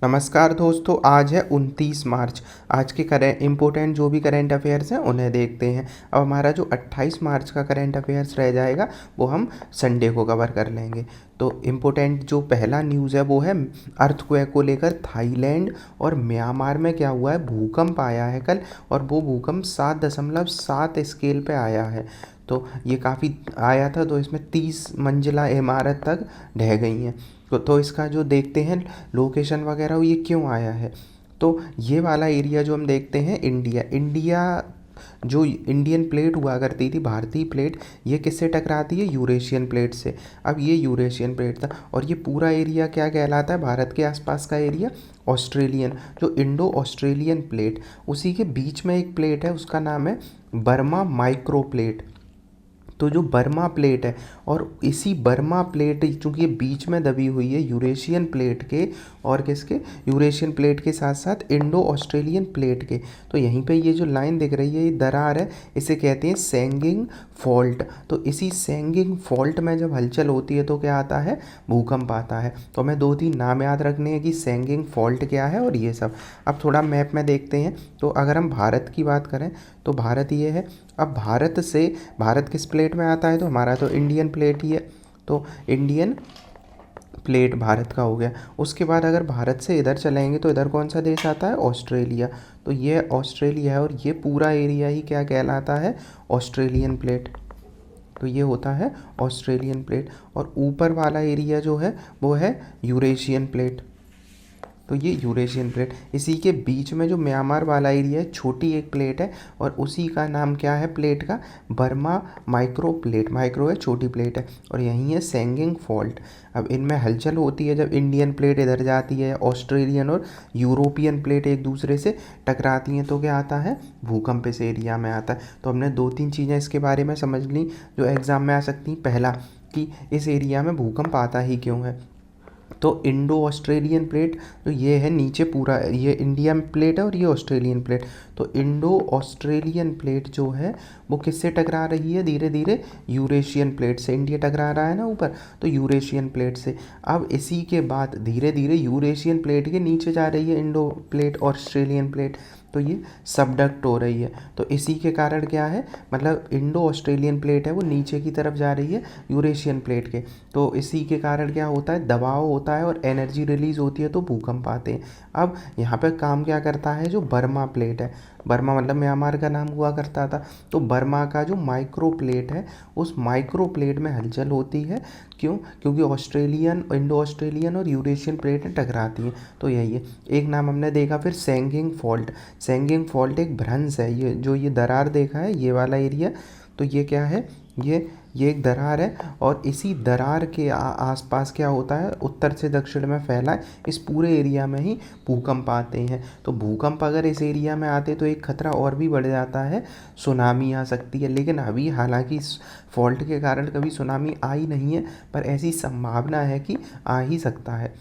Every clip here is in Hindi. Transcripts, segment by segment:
नमस्कार दोस्तों, आज है 29 मार्च। आज के करेंट इम्पोर्टेंट जो भी करेंट अफेयर्स हैं उन्हें देखते हैं। अब हमारा जो 28 मार्च का करेंट अफेयर्स रह जाएगा वो हम संडे को कवर कर लेंगे। तो इम्पोर्टेंट जो पहला न्यूज़ है वो है अर्थक्वेक को लेकर। थाईलैंड और म्यांमार में क्या हुआ है, भूकंप आया है कल, और वो भूकंप 7.7 स्केल पे आया है। तो ये काफ़ी आया था, तो इसमें 30 मंजिला इमारत तक ढह गई हैं। तो इसका जो देखते हैं लोकेशन वगैरह ये क्यों आया है। तो ये वाला एरिया जो हम देखते हैं इंडिया जो इंडियन प्लेट हुआ करती थी, भारतीय प्लेट, ये किससे टकराती है, यूरेशियन प्लेट से। अब ये यूरेशियन प्लेट था और ये पूरा एरिया क्या कहलाता है, भारत के आसपास का एरिया ऑस्ट्रेलियन, जो इंडो ऑस्ट्रेलियन प्लेट, उसी के बीच में एक प्लेट है, उसका नाम है बर्मा माइक्रो प्लेट। तो जो बर्मा प्लेट है, और इसी बर्मा प्लेट चूँकि ये बीच में दबी हुई है यूरेशियन प्लेट के, और किसके, यूरेशियन प्लेट के साथ साथ इंडो ऑस्ट्रेलियन प्लेट के। तो यहीं पे ये जो लाइन दिख रही है, ये दरार है, इसे कहते हैं सेंगिंग फॉल्ट। तो इसी सेंगिंग फॉल्ट में जब हलचल होती है तो क्या आता है, भूकंप आता है। तो हमें 2-3 नाम याद रखने हैं कि सेंगिंग फॉल्ट क्या है और ये सब। अब थोड़ा मैप में देखते हैं। तो अगर हम भारत की बात करें तो भारत ये है। अब भारत किस प्लेट में आता है, तो हमारा तो इंडियन प्लेट ही है। तो इंडियन प्लेट भारत का हो गया। उसके बाद अगर भारत से इधर चलेंगे तो इधर कौन सा देश आता है, ऑस्ट्रेलिया। तो ये ऑस्ट्रेलिया है, और ये पूरा एरिया ही क्या कहलाता है, ऑस्ट्रेलियन प्लेट। तो ये होता है ऑस्ट्रेलियन प्लेट, और ऊपर वाला एरिया जो है वो है यूरेशियन प्लेट। तो ये यूरेशियन प्लेट, इसी के बीच में जो म्यांमार वाला एरिया है, छोटी एक प्लेट है, और उसी का नाम क्या है प्लेट का, बर्मा माइक्रो प्लेट। माइक्रो है, छोटी प्लेट है, और यहीं है सेंगिंग फॉल्ट। अब इनमें हलचल होती है जब इंडियन प्लेट इधर जाती है, ऑस्ट्रेलियन और यूरोपियन प्लेट एक दूसरे से टकराती हैं, तो क्या आता है, भूकंप इस एरिया में आता है। तो हमने 2-3 चीज़ें इसके बारे में समझ ली जो एग्ज़ाम में आ सकती हैं। पहला कि इस एरिया में भूकंप आता ही क्यों है। तो इंडो ऑस्ट्रेलियन प्लेट, तो ये है नीचे पूरा, ये इंडियन प्लेट है और ये ऑस्ट्रेलियन प्लेट। तो इंडो ऑस्ट्रेलियन प्लेट जो है वो किससे टकरा रही है, धीरे धीरे यूरेशियन प्लेट से। इंडिया टकरा रहा है ना ऊपर, तो यूरेशियन प्लेट से। अब इसी के बाद धीरे धीरे यूरेशियन प्लेट के नीचे जा रही है इंडो प्लेट, ऑस्ट्रेलियन प्लेट। तो ये सबडक्ट हो रही है। तो इसी के कारण क्या है, मतलब इंडो ऑस्ट्रेलियन प्लेट है वो नीचे की तरफ जा रही है यूरेशियन प्लेट के। तो इसी के कारण क्या होता है, दबाव होता है और एनर्जी रिलीज होती है, तो भूकंप आते हैं। अब यहाँ पे काम क्या करता है, जो बर्मा प्लेट है, बर्मा मतलब म्यांमार का नाम हुआ करता था, तो बर्मा का जो माइक्रो प्लेट है, उस माइक्रो प्लेट में हलचल होती है। क्यों, क्योंकि ऑस्ट्रेलियन, इंडो ऑस्ट्रेलियन और यूरेशियन प्लेटें टकराती हैं। तो यही है। एक नाम हमने देखा फिर सेंगिंग फॉल्ट। सेंगिंग फॉल्ट एक भ्रंश है, ये जो ये दरार देखा है ये वाला एरिया, तो ये क्या है, ये एक दरार है, और इसी दरार के आसपास क्या होता है, उत्तर से दक्षिण में फैला है, इस पूरे एरिया में ही भूकंप आते हैं। तो भूकंप अगर इस एरिया में आते तो एक खतरा और भी बढ़ जाता है, सुनामी आ सकती है। लेकिन अभी हालांकि इस फॉल्ट के कारण कभी सुनामी आई नहीं है, पर ऐसी संभावना है कि आ ही सकता है।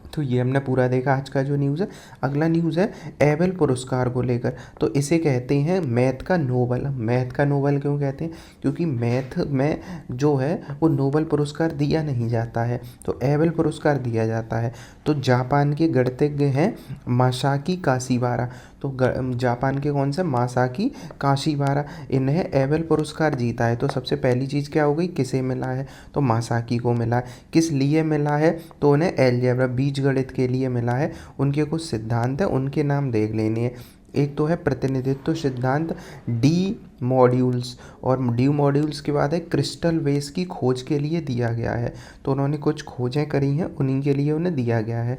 तो ये हमने पूरा देखा आज का जो न्यूज़ है। अगला न्यूज़ है एबेल पुरस्कार को लेकर। तो इसे कहते हैं मैथ का नोबल। मैथ का नोबल क्यों कहते हैं, क्योंकि मैथ में जो है वो नोबल पुरस्कार दिया नहीं जाता है, तो एबेल पुरस्कार दिया जाता है। तो जापान के गणितज्ञ हैं मासाकी काशीवारा। तो जापान के कौन से, मासाकी काशीवारा, इन्हें एबेल पुरस्कार जीता है। तो सबसे पहली चीज़ क्या हो गई, किसे मिला है, तो मासाकी को मिला है। किस लिए मिला है, तो उन्हें अलजेब्रा, बीजगणित के लिए मिला है। उनके कुछ सिद्धांत हैं, उनके नाम देख लेने हैं। एक तो है प्रतिनिधित्व सिद्धांत, डी मॉड्यूल्स, और डी मॉड्यूल्स के बाद है क्रिस्टल वेव्स की खोज के लिए दिया गया है। तो उन्होंने कुछ खोजें करी हैं, उन्हीं के लिए उन्हें दिया गया है।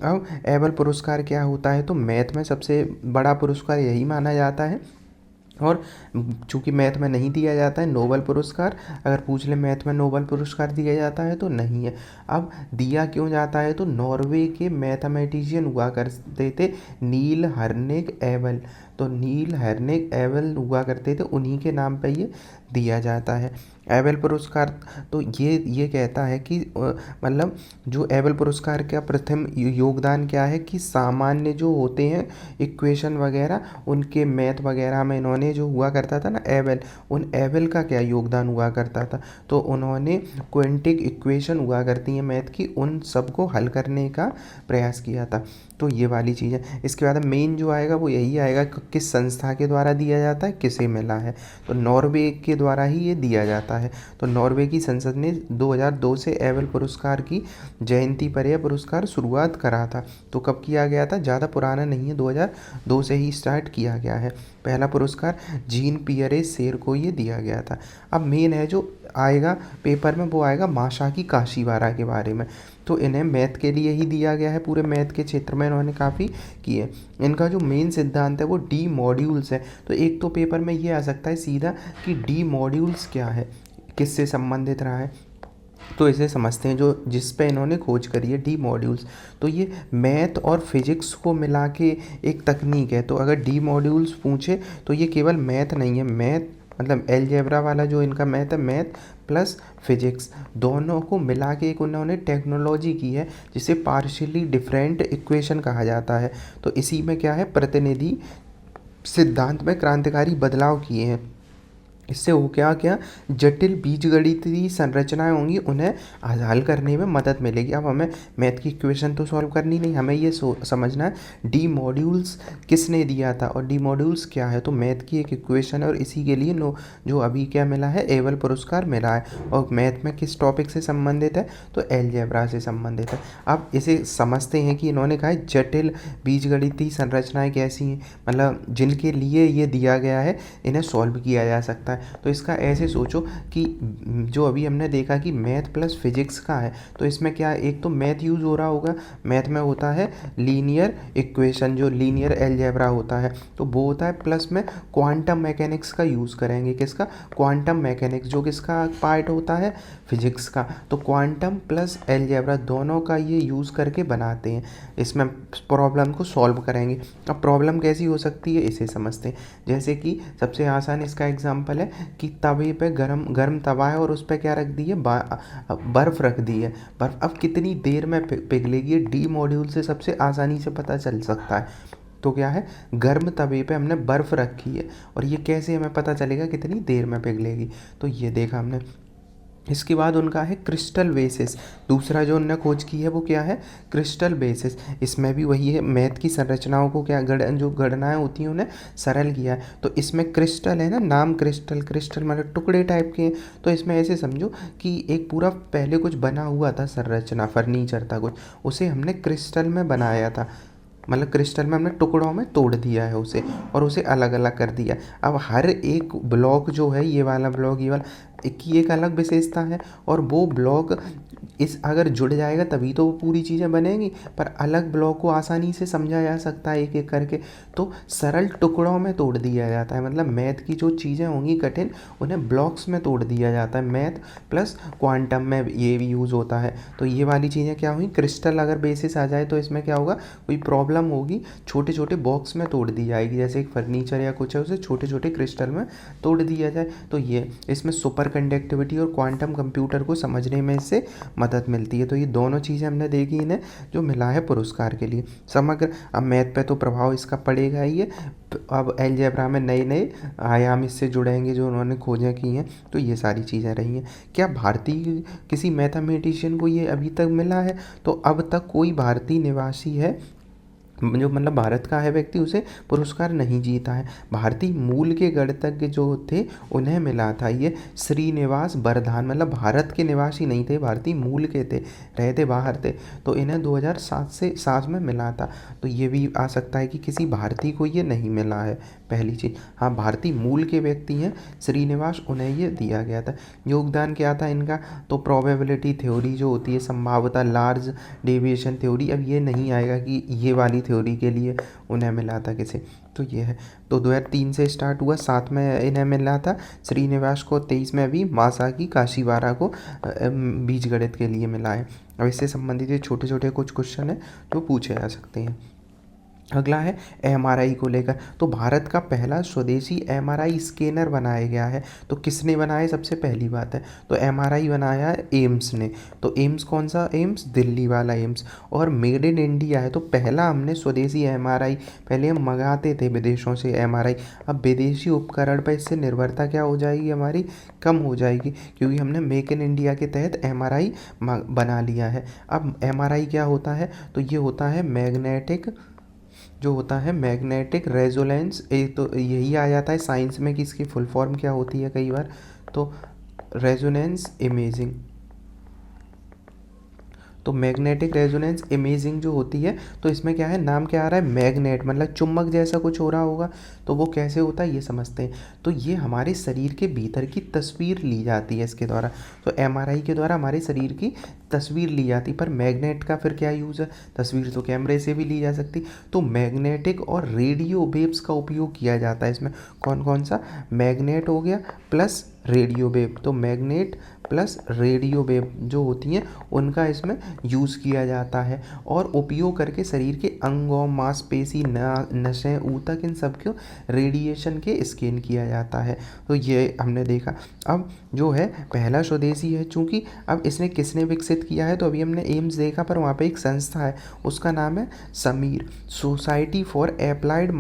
अब एबेल पुरस्कार क्या होता है, तो मैथ में सबसे बड़ा पुरस्कार यही माना जाता है, और चूँकि मैथ में नहीं दिया जाता है नोबल पुरस्कार, अगर पूछ ले मैथ में नोबल पुरस्कार दिया जाता है तो नहीं है। अब दिया क्यों जाता है, तो नॉर्वे के मैथमेटिशियन हुआ करते थे नील हर्निग एबेल। तो नील हर्निग एबेल हुआ करते थे, उन्हीं के नाम पे ये दिया जाता है। एबेल पुरस्कार तो ये कहता है कि मतलब जो एबेल पुरस्कार का प्रथम योगदान क्या है कि सामान्य जो होते हैं इक्वेशन वगैरह, उनके मैथ वगैरह में इन्होंने जो हुआ करता था ना एबेल, उन एबेल का क्या योगदान हुआ करता था, तो उन्होंने क्वांटिक इक्वेशन हुआ करती हैं मैथ की, उन सबको हल करने का प्रयास किया था। तो ये वाली चीज़ है। इसके बाद मेन जो आएगा वो यही आएगा कि किस संस्था के द्वारा दिया जाता है, किसे मिला है, तो नॉर्वे के द्वारा ही ये दिया जाता है। तो नॉर्वे की संसद ने 2002 से एबेल पुरस्कार की जयंती पर यह पुरस्कार शुरुआत करा था। तो कब किया गया था, ज़्यादा पुराना नहीं है, 2002 से ही स्टार्ट किया गया है। पहला पुरस्कार जीन पियरे शेर को ये दिया गया था। अब मेन है जो आएगा पेपर में वो आएगा मासाकी काशीवारा के बारे में। तो इन्हें मैथ के लिए ही दिया गया है, पूरे मैथ के क्षेत्र में इन्होंने काफ़ी किए। इनका जो मेन सिद्धांत है वो डी मॉड्यूल्स है। तो एक तो पेपर में ये आ सकता है सीधा कि डी मॉड्यूल्स क्या है, किससे संबंधित रहा है, तो इसे समझते हैं। जो जिस पे इन्होंने खोज करी है डी मॉड्यूल्स, तो ये मैथ और फिजिक्स को मिला के एक तकनीक है। तो अगर डी मॉड्यूल्स पूछे तो ये केवल मैथ नहीं है, मैथ मतलब एलजेब्रा वाला जो इनका मैथ है, मैथ प्लस फिजिक्स दोनों को मिला के एक उन्होंने टेक्नोलॉजी की है जिसे पार्शियली डिफरेंट इक्वेशन कहा जाता है। तो इसी में क्या है, प्रतिनिधि सिद्धांत में क्रांतिकारी बदलाव किए हैं। इससे हो क्या क्या जटिल बीजगणितीय संरचनाएं होंगी, उन्हें हल करने में मदद मिलेगी। अब हमें मैथ की इक्वेशन तो सॉल्व करनी नहीं, हमें ये समझना है डी मॉड्यूल्स किसने दिया था और डी मॉड्यूल्स क्या है। तो मैथ की एक इक्वेशन है और इसी के लिए जो अभी क्या मिला है, एबेल पुरस्कार मिला है। और मैथ में किस टॉपिक से संबंधित है, तो एलजेब्रा से संबंधित है। अब इसे समझते हैं कि इन्होंने कहा है जटिल बीजगणितीय संरचनाएँ कैसी हैं, मतलब जिनके लिए ये दिया गया है, इन्हें सॉल्व किया जा सकता है। तो इसका ऐसे सोचो कि जो अभी हमने देखा कि मैथ प्लस फिजिक्स का है, तो इसमें क्या है, एक तो मैथ यूज़ हो रहा होगा, मैथ में होता है लीनियर इक्वेशन, जो लीनियर अलजेब्रा होता है, तो वो होता है, प्लस में क्वांटम मैकेनिक्स का यूज़ करेंगे। किसका, क्वांटम मैकेनिक्स, जो किसका पार्ट होता है, फिजिक्स का। तो क्वांटम प्लस अलजेब्रा दोनों का ये यूज़ करके बनाते हैं, इसमें प्रॉब्लम को सॉल्व करेंगे। अब प्रॉब्लम कैसी हो सकती है इसे समझते हैं। जैसे कि सबसे आसान इसका एग्जांपल है कि तवे पे गर्म तवा है और उस पर क्या रख दी है, बर्फ़ रख दी है। बर्फ़ अब कितनी देर में पिघलेगी, डी मॉड्यूल से सबसे आसानी से पता चल सकता है। तो क्या है, गर्म तवे पे हमने बर्फ़ रखी है और ये कैसे हमें पता चलेगा कितनी देर में पिघलेगी, तो ये देखा हमने। इसके बाद उनका है क्रिस्टल बेसिस, दूसरा जो उनने खोज की है वो क्या है, क्रिस्टल बेसिस। इसमें भी वही है, मैथ की संरचनाओं को क्या जो गणनाएं होती हैं उन्हें सरल किया है। तो इसमें क्रिस्टल है ना, नाम क्रिस्टल, क्रिस्टल मतलब टुकड़े टाइप के हैं। तो इसमें ऐसे समझो कि एक पूरा पहले कुछ बना हुआ था संरचना, फर्नीचर था कुछ, उसे हमने क्रिस्टल में बनाया था, मतलब क्रिस्टल में हमने टुकड़ों में तोड़ दिया है उसे और उसे अलग अलग कर दिया। अब हर एक ब्लॉक जो है, ये वाला ब्लॉक, ये वाला, की एक अलग विशेषता है और वो ब्लॉक इस अगर जुड़ जाएगा तभी तो वो पूरी चीज़ें बनेंगी, पर अलग ब्लॉक को आसानी से समझा जा सकता है एक एक करके। तो सरल टुकड़ों में तोड़ दिया जाता है, मतलब मैथ की जो चीज़ें होंगी कठिन, उन्हें ब्लॉक्स में तोड़ दिया जाता है। मैथ प्लस क्वांटम में ये भी यूज़ होता है। तो ये वाली चीज़ें क्या हुई, क्रिस्टल अगर बेसिस आ जाए तो इसमें क्या होगा, कोई प्रॉब्लम होगी, छोटे छोटे बॉक्स में तोड़ दी जाएगी, जैसे एक फर्नीचर या कुछ है उसे छोटे छोटे क्रिस्टल में तोड़ दिया जाए। तो ये इसमें सुपर कंडक्टिविटी और क्वांटम कंप्यूटर को समझने में इससे मदद मिलती है। तो ये दोनों चीज़ें हमने देखी, इन्हें जो मिला है पुरस्कार के लिए समग्र। अब मैथ पे तो प्रभाव इसका पड़ेगा ही है, अब अलजेब्रा में नए नए आयाम इससे जुड़ेंगे जो उन्होंने खोजें की हैं। तो ये सारी चीज़ें रही हैं। क्या भारतीय किसी मैथमेटिशियन को ये अभी तक मिला है, तो अब तक कोई भारतीय निवासी है जो मतलब भारत का है व्यक्ति, उसे पुरस्कार नहीं जीता है। भारतीय मूल के गणितज्ञ जो थे उन्हें मिला था ये श्रीनिवास बरधान, मतलब भारत के निवासी नहीं थे, भारतीय मूल के थे, रहते बाहर थे। तो इन्हें 2007 में मिला था। तो ये भी आ सकता है कि किसी भारतीय को ये नहीं मिला है, पहली चीज़। हाँ, भारतीय मूल के व्यक्ति हैं श्रीनिवास, उन्हें ये दिया गया था। योगदान क्या था इनका, तो प्रोबेबिलिटी थ्योरी जो होती है, संभाव्यता, लार्ज डेविएशन थ्योरी। अब ये नहीं आएगा कि ये वाली थ्योरी के लिए उन्हें मिला था किसे, तो ये है। तो 2003 से स्टार्ट हुआ, 7 में इन्हें मिला था श्रीनिवास को, 23 में अभी मासाकी काशीवारा को बीजगणित के लिए मिला है। अब इससे संबंधित छोटे छोटे कुछ क्वेश्चन हैं जो पूछे जा सकते हैं। अगला है एमआरआई को लेकर। तो भारत का पहला स्वदेशी एमआरआई स्कैनर बनाया गया है। तो किसने बनाया, सबसे पहली बात है तो एमआरआई बनाया है एम्स ने। तो एम्स कौन सा एम्स, दिल्ली वाला एम्स। और मेड इन इंडिया है, तो पहला हमने स्वदेशी एमआरआई, पहले हम मंगाते थे विदेशों से एमआरआई, अब विदेशी उपकरण पर इससे निर्भरता क्या हो जाएगी हमारी, कम हो जाएगी, क्योंकि हमने मेक इन इंडिया के तहत एमआरआई बना लिया है। अब एमआरआई क्या होता है, तो ये होता है मैग्नेटिक, जो होता है मैग्नेटिक रेजोनेंस, एक तो यही आ जाता है साइंस में कि इसकी फुल फॉर्म क्या होती है कई बार, तो रेजोनेंस इमेजिंग। तो मैग्नेटिक रेजोनेंस इमेजिंग जो होती है, तो इसमें क्या है, नाम क्या आ रहा है, मैग्नेट, मतलब चुंबक जैसा कुछ हो रहा होगा। तो वो कैसे होता है ये समझते हैं। तो ये हमारे शरीर के भीतर की तस्वीर ली जाती है इसके द्वारा। तो एमआरआई के द्वारा हमारे शरीर की तस्वीर ली जाती, पर मैग्नेट का फिर क्या यूज़ है, तस्वीर तो कैमरे से भी ली जा सकती। तो मैग्नेटिक और रेडियो वेव्स का उपयोग किया जाता है इसमें। कौन कौन सा, मैग्नेट हो गया प्लस रेडियो वेव। तो मैग्नेट प्लस रेडियो वेव जो होती हैं उनका इसमें यूज़ किया जाता है, और उपयोग करके शरीर के अंगों, मांसपेशी, नसें, ऊतक, इन सब को रेडिएशन के स्कैन किया जाता है। तो ये हमने देखा। अब जो है पहला स्वदेशी है, चूँकि अब इसने किसने विकसित किया है, तो अभी हमने एम्स देखा, पर वहाँ पे एक संस्था है उसका नाम है Sameer, society for applied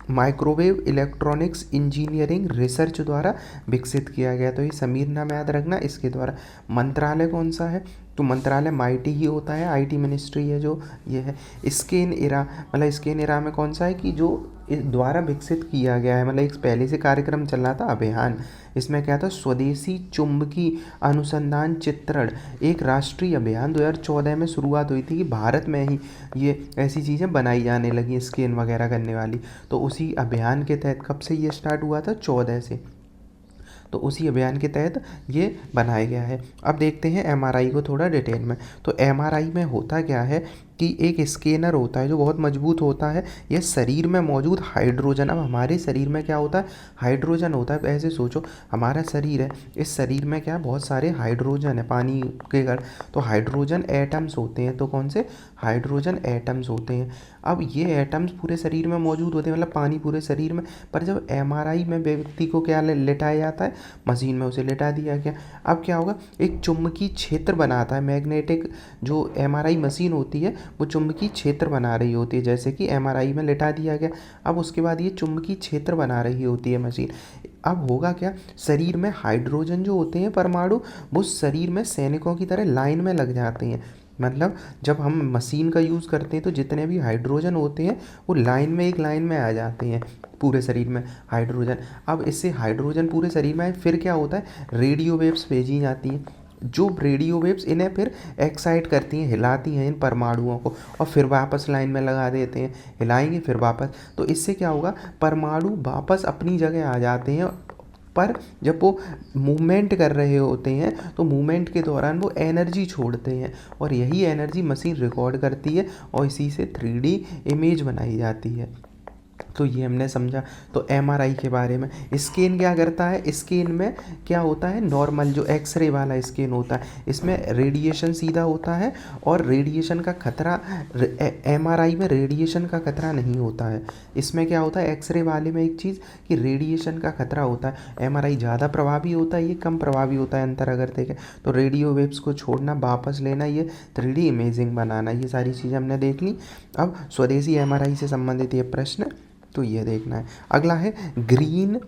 microwave electronics engineering research द्वारा विकसित किया गया। तो ये समीर नाम याद रखना इसके द्वारा। मंत्रालय कौन सा है, तो मंत्रालय माईटी ही होता है, आईटी मिनिस्ट्री है जो ये है। स्कैन इरा, मतलब स्कैन इरा में कौन सा है कि जो इस द्वारा विकसित किया गया है, मतलब एक पहले से कार्यक्रम चल रहा था अभियान, इसमें क्या था, स्वदेशी चुंबकीय अनुसंधान चित्रण, एक राष्ट्रीय अभियान 2014 में शुरुआत हुई थी कि भारत में ही ये ऐसी चीज़ें बनाई जाने लगी स्कैन वगैरह करने वाली। तो उसी अभियान के तहत कब से ये स्टार्ट हुआ था, 14 से। तो उसी अभियान के तहत ये बनाया गया है। अब देखते हैं एमआरआई को थोड़ा डिटेल में। तो एमआरआई में होता क्या है कि एक स्कैनर होता है जो बहुत मजबूत होता है, यह शरीर में मौजूद हाइड्रोजन, अब हमारे शरीर में क्या होता है, हाइड्रोजन होता है। ऐसे सोचो हमारा शरीर है, इस शरीर में क्या बहुत सारे हाइड्रोजन है, पानी के कण, तो हाइड्रोजन एटम्स होते हैं। तो कौन से, हाइड्रोजन एटम्स होते हैं। अब ये एटम्स पूरे शरीर में मौजूद होते हैं, मतलब पानी पूरे शरीर में। पर जब एमआरआई में व्यक्ति को क्या लेटाया जाता है, मशीन में उसे लेटा दिया गया, अब क्या होगा, एक चुंबकीय क्षेत्र बनाता है, मैग्नेटिक जो एमआरआई मशीन होती है वो चुंबकीय क्षेत्र बना रही होती है, जैसे कि एमआरआई में लेटा दिया गया। अब उसके बाद ये चुंबकीय क्षेत्र बना रही होती है मशीन। अब होगा क्या, शरीर में हाइड्रोजन जो होते हैं परमाणु, वो शरीर में सैनिकों की तरह लाइन में लग जाते हैं। मतलब जब हम मशीन का यूज़ करते हैं तो जितने भी हाइड्रोजन होते हैं वो लाइन में, एक लाइन में आ जाते हैं पूरे शरीर में हाइड्रोजन। अब इससे हाइड्रोजन पूरे शरीर में आए, फिर क्या होता है, रेडियो वेव्स भेजी जाती हैं, जो रेडियो वेव्स इन्हें फिर एक्साइट करती हैं, हिलाती हैं इन परमाणुओं को, और फिर वापस लाइन में लगा देते हैं, हिलाएंगे फिर वापस। तो इससे क्या होगा, परमाणु वापस अपनी जगह आ जाते हैं। पर जब वो मूवमेंट कर रहे होते हैं तो मूवमेंट के दौरान वो एनर्जी छोड़ते हैं, और यही एनर्जी मशीन रिकॉर्ड करती है, और इसी से 3D इमेज बनाई जाती है। तो ये हमने समझा। तो एमआरआई के बारे में, स्कैन क्या करता है, स्कैन में क्या होता है, नॉर्मल जो एक्सरे वाला स्कैन होता है, इसमें रेडिएशन सीधा होता है, और रेडिएशन का खतरा, एमआरआई में रेडिएशन का खतरा नहीं होता है। इसमें क्या होता है, एक्सरे वाले में एक चीज़ कि रेडिएशन का खतरा होता है, एमआरआई ज़्यादा प्रभावी होता है, ये कम प्रभावी होता है। अंतर अगर देखें तो रेडियो वेव्स को छोड़ना, वापस लेना, ये 3D इमेजिंग बनाना, ये सारी चीज़ें हमने देख ली। अब स्वदेशी एमआरआई से संबंधित ये प्रश्न तो ये देखना है। अगला है ग्रीन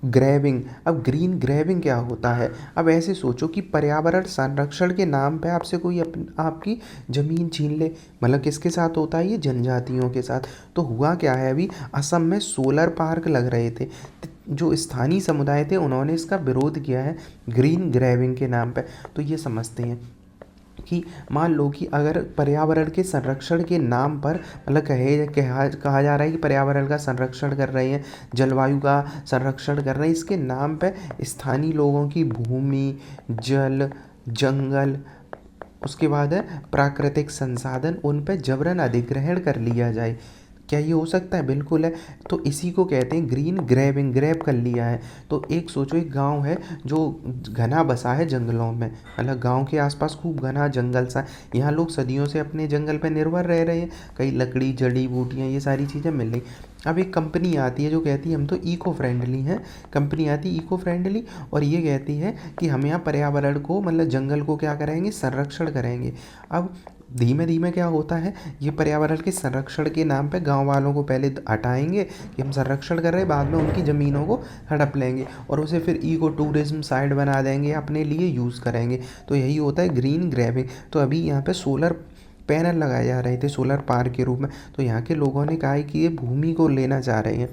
ग्रैबिंग। अब ग्रीन ग्रैबिंग क्या होता है, अब ऐसे सोचो कि पर्यावरण संरक्षण के नाम पे आपसे कोई आपकी ज़मीन छीन ले, मतलब किसके साथ होता है, ये जनजातियों के साथ। तो हुआ क्या है, अभी असम में सोलर पार्क लग रहे थे, जो स्थानीय समुदाय थे उन्होंने इसका विरोध किया है ग्रीन ग्रैबिंग के नाम पे। तो ये समझते हैं कि मान लो कि अगर पर्यावरण के संरक्षण के नाम पर, मतलब कहा जा रहा है कि पर्यावरण का संरक्षण कर रहे हैं, जलवायु का संरक्षण कर रहे हैं, इसके नाम पे स्थानीय लोगों की भूमि, जल, जंगल, उसके बाद है प्राकृतिक संसाधन, उन पे जबरन अधिग्रहण कर लिया जाए। क्या ये हो सकता है? बिल्कुल है। तो इसी को कहते हैं ग्रीन ग्रैबिंग, ग्रैब कर लिया है। तो एक सोचो, एक गांव है जो घना बसा है जंगलों में, मतलब गांव के आसपास खूब घना जंगल सा है। यहाँ लोग सदियों से अपने जंगल पे निर्भर रह रहे हैं, कई लकड़ी, जड़ी बूटियाँ, ये सारी चीज़ें मिल रही। अब एक कंपनी आती है जो कहती है हम तो इको फ्रेंडली हैं, कंपनी आती है इको फ्रेंडली, और ये कहती है कि हम यहाँ पर्यावरण को, मतलब जंगल को क्या करेंगे, संरक्षण करेंगे। अब धीमे धीमे क्या होता है, ये पर्यावरण के संरक्षण के नाम पे गांव वालों को पहले हटाएंगे कि हम संरक्षण कर रहे हैं, बाद में उनकी ज़मीनों को हड़प लेंगे और उसे फिर इको टूरिज्म साइट बना देंगे, अपने लिए यूज़ करेंगे। तो यही होता है ग्रीन ग्रैबिंग। तो अभी यहाँ पे सोलर पैनल लगाए जा रहे थे सोलर पार्क के रूप में, तो यहाँ के लोगों ने कहा है कि ये भूमि को लेना चाह रहे हैं।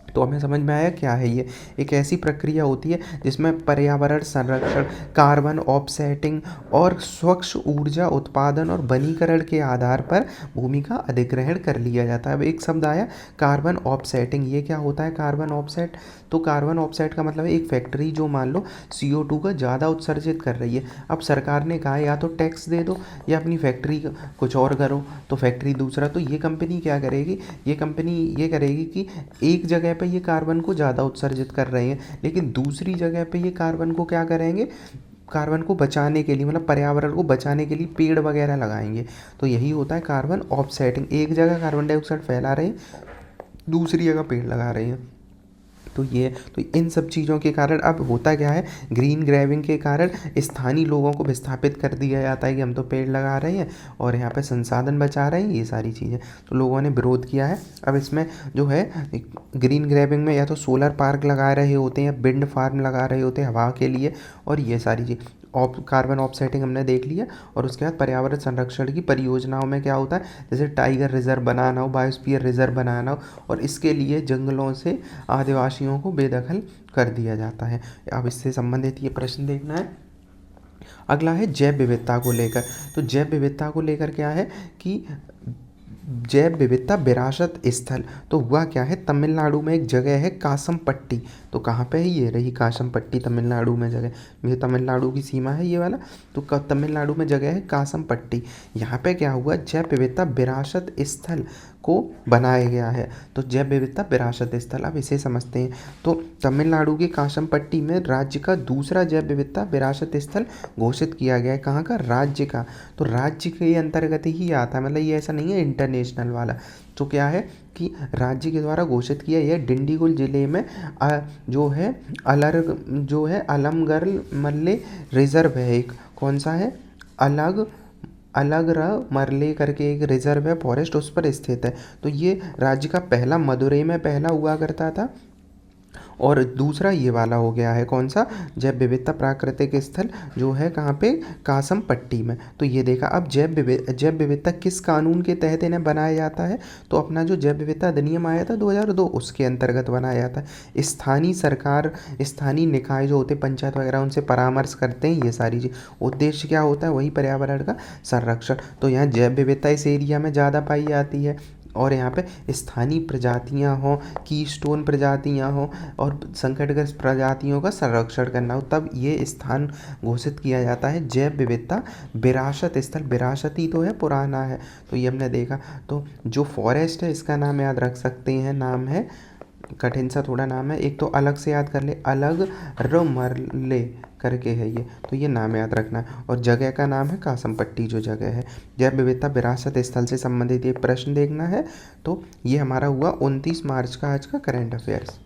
तो हमें समझ में आया क्या है ये। एक ऐसी प्रक्रिया होती है जिसमें पर्यावरण संरक्षण, कार्बन ऑफसेटिंग और स्वच्छ ऊर्जा उत्पादन और वनीकरण के आधार पर भूमि का अधिग्रहण कर लिया जाता है। अब एक शब्द आया कार्बन ऑफसेटिंग। ये क्या होता है कार्बन ऑफसेट? तो कार्बन ऑफसेट का मतलब है एक फैक्ट्री जो मान लो CO2 का ज़्यादा उत्सर्जित कर रही है, अब सरकार ने कहा या तो टैक्स दे दो या अपनी फैक्ट्री कुछ और करो, तो फैक्ट्री दूसरा, तो ये कंपनी क्या करेगी, ये कंपनी ये करेगी कि एक जगह पे ये कार्बन को ज़्यादा उत्सर्जित कर रहे हैं, लेकिन दूसरी जगह पे ये कार्बन को क्या करेंगे, कार्बन को बचाने के लिए, मतलब पर्यावरण को बचाने के लिए पेड़ वगैरह लगाएंगे। तो यही होता है कार्बन ऑफसेटिंग। एक जगह कार्बन डाइऑक्साइड फैला रहे हैं, दूसरी जगह पेड़ लगा रहे हैं। तो इन सब चीज़ों के कारण अब होता क्या है, ग्रीन ग्रैबिंग के कारण स्थानीय लोगों को विस्थापित कर दिया जाता है कि हम तो पेड़ लगा रहे हैं और यहाँ पे संसाधन बचा रहे हैं, ये सारी चीज़ें। तो लोगों ने विरोध किया है। अब इसमें जो है ग्रीन ग्रैबिंग में या तो सोलर पार्क लगा रहे होते हैं या विंड फार्म लगा रहे होते हैं हवा के लिए, और ये सारी चीज़ कार्बन ऑफसेटिंग हमने देख लिया। और उसके बाद पर्यावरण संरक्षण की परियोजनाओं में क्या होता है, जैसे टाइगर रिजर्व बनाना हो, बायोस्फीयर रिजर्व बनाना हो, और इसके लिए जंगलों से आदिवासियों को बेदखल कर दिया जाता है। अब इससे संबंधित ये प्रश्न देखना है। अगला है जैव विविधता को लेकर। तो जैव विविधता को लेकर क्या है कि जैव विविधता विरासत स्थल। तो हुआ क्या है, तमिलनाडु में एक जगह है कासमपट्टी। तो कहाँ पे है, ये रही कासमपट्टी, तमिलनाडु में जगह, ये तमिलनाडु की सीमा है ये वाला। तो तमिलनाडु में जगह है कासमपट्टी। यहाँ पे क्या हुआ, जैव विविधता विरासत स्थल को बनाया गया है। तो जैव विविधता विरासत स्थल, अब इसे समझते हैं। तो तमिलनाडु के कासमपट्टी में राज्य का दूसरा जैव विविधता विरासत स्थल घोषित किया गया है। कहाँ का, राज्य का। तो राज्य के अंतर्गत ही आता है, मतलब ये ऐसा नहीं है इंटरनेशनल वाला। तो क्या है कि राज्य के द्वारा घोषित किया यह डिंडीगुल जिले में जो है अलमगर्ल मल्ले रिजर्व है। एक कौन सा है, अलगरमर्ले करके एक रिजर्व है, फॉरेस्ट, उस पर स्थित है। तो ये राज्य का पहला, मदुरई में पहला हुआ करता था, और दूसरा ये वाला हो गया है कौन सा, जैव विविधता प्राकृतिक स्थल जो है कहाँ पे, कासमपट्टी में। तो ये देखा। अब जैव विविधता किस कानून के तहत इन्हें बनाया जाता है, तो अपना जो जैव विविधता अधिनियम आया था 2002, उसके अंतर्गत बनाया जाता है। स्थानीय सरकार, स्थानीय निकाय जो होते पंचायत वगैरह, उनसे परामर्श करते हैं, ये सारी चीज़। उद्देश्य क्या होता है, वही पर्यावरण का संरक्षण। तो यहाँ जैव विविधता इस एरिया में ज़्यादा पाई जाती है, और यहाँ पे स्थानीय प्रजातियाँ हों, कीस्टोन प्रजातियाँ हों, और संकटग्रस्त प्रजातियों का संरक्षण करना हो, तब ये स्थान घोषित किया जाता है जैव विविधता विरासत स्थल। विरासती तो है, पुराना है, तो ये हमने देखा। तो जो फॉरेस्ट है इसका नाम याद रख सकते हैं, नाम है, कठिन सा थोड़ा नाम है, एक तो अलग से याद कर ले, अलगरमर्ले करके है ये, तो ये नाम याद रखना है। और जगह का नाम है कासमपट्टी जो जगह है। जैव विविधता विरासत स्थल से संबंधित ये प्रश्न देखना है। तो ये हमारा हुआ 29 मार्च का आज का करंट अफेयर्स।